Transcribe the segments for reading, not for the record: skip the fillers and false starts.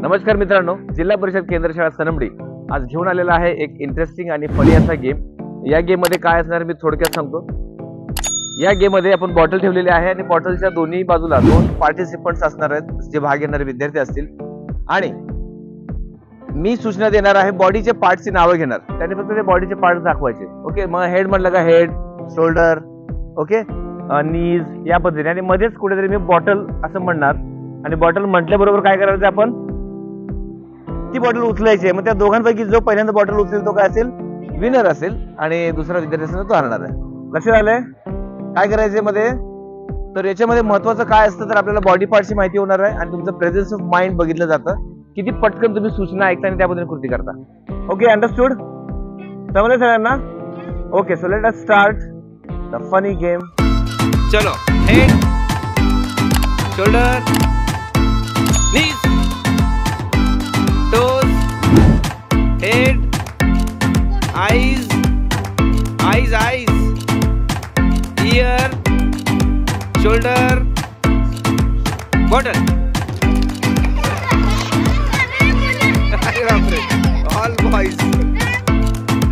नमस्कार मित्रांनो, जिल्हा परिषद केंद्र शाळा सनमडी आज घेऊन आलेला आहे एक इंटरेस्टिंग आणि फनी असा गेम। या गेम मध्ये काय असणार मी थोडक्यात सांगतो। या गेम मध्ये आपण बॉटल ठेवलेली आहे आणि बॉटलच्या दोन्ही बाजूला दोन पार्टिसिपंट्स असणार आहेत, जे भाग घेणारे विद्यार्थी असतील आणि मी सूचना देणार आहे। बॉडीचे पार्टची नावे घेणार, त्याने फक्त ते बॉडीचे पार्ट दाखवायचे। ओके, मग हेड म्हटलं का हेड, शोल्डर, ओके, नीज या पद्धतीने, आणि मध्येच कुठेतरी मी बॉटल असं म्हणणार आणि बॉटल म्हटल्याबरोबर काय करायचं आपण ती बॉटल उचलायची। मग त्या दोघांपैकी जो पहिल्यांदा बॉटल उचलेल तो काय असेल, विनर असेल आणि दुसरा विद्यार्थी असेल तो हरणार आहे। लक्षात आलंय काय करायचंय मध्ये? तर याच्यामध्ये महत्वाचं काय असतं तर आपल्याला बॉडी पार्टची माहिती होणार आहे आणि तुमचं प्रेझेन्स ऑफ माइंड बघितलं जातं, किती पटकन तुम्ही सूचना ऐकता आणि त्याबद्दल कृती करता। Okay, understood? समजलं सगळ्यांना? Okay, so let us start the funny game. चलो, हेड, शोल्डर, नीज, toes, head, eyes, ear, shoulder, bottle. All boys.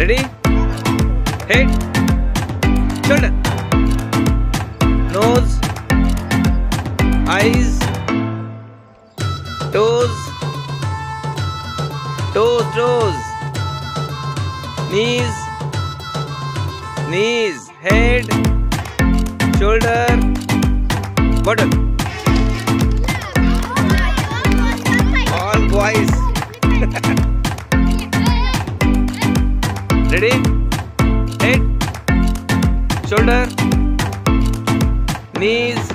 Ready? Head, shoulder, nose, eyes, toes, knees, head, shoulder, bottle. All boys. Ready? Head, shoulder, knees,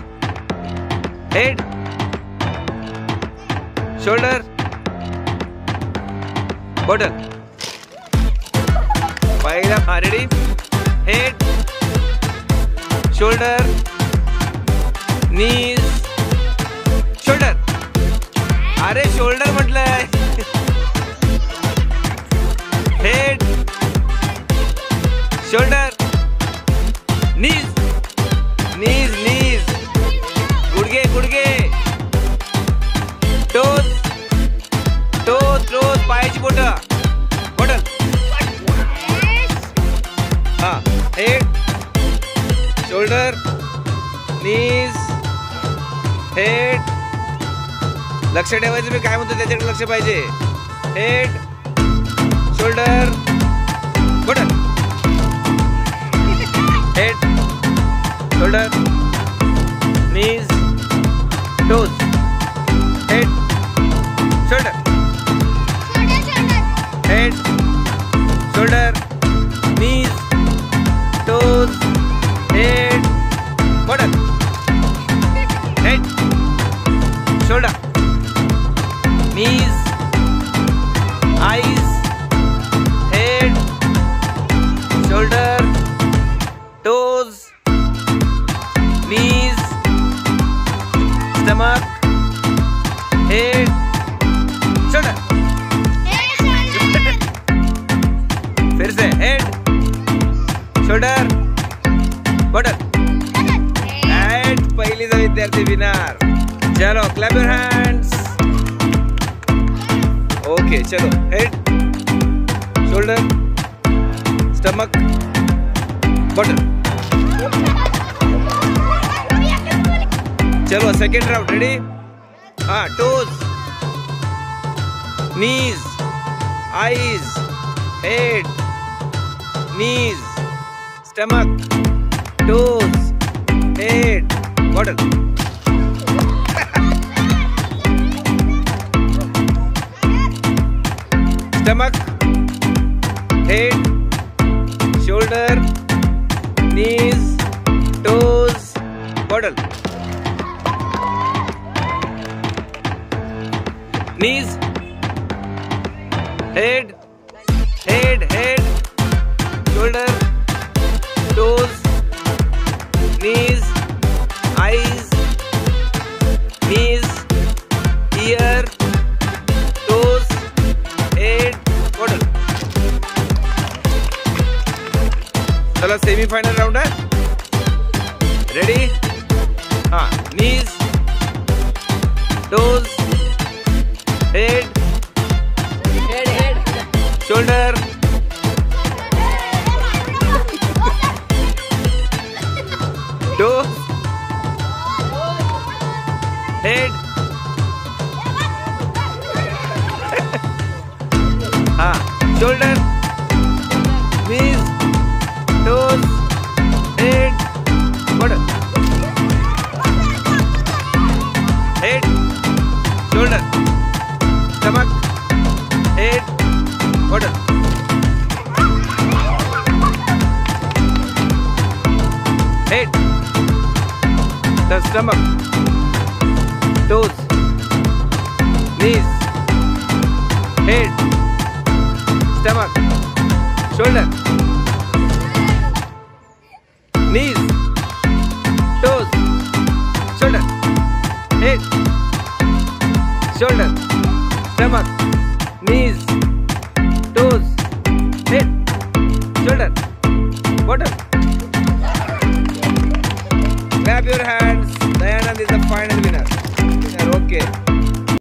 head, shoulder, bottle. पहिला, ready? Head, shoulder, knees, shoulder. अरे shoulder म्हटलंय. Head, shoulder, knees, गुडघे, toes, पायाची बोटं, bottle. हा, head, shoulder, नीज, head. लक्ष ठेवायचं मी काय म्हणतो त्याच्याकडे लक्ष पाहिजे. Head, shoulder, bottle. Head, shoulder, knees, toes. Head, shoulder, head, shoulder, knees, toes, head, bottle. Head, shoulder, knees, eyes, head, shoulder, toes, knees, stomach, head, shoulder. फिर से हेड, शोल्डर, बॉटल. एंड पहिलीचा विद्यार्थी विनर. चलो, clap your hands. Okay, चलो, head, shoulder, stomach, bottle. चलो, second round. Ready? हाँ, toes, नीज, eyes, head, knees, stomach, toes, head, bottle. Stomach, head, shoulder, knees, toes, bottle. Knees, head, shoulder, toes, knees, eyes, knees, ear, toes, head, bottle. चला, semifinal round है. Ready? हाँ, knees, toes, head, head. Shoulder, knees, toes, head, body. Head, shoulder, stomach, head, body. Head, the stomach, toes, knees, head, stomach, shoulder.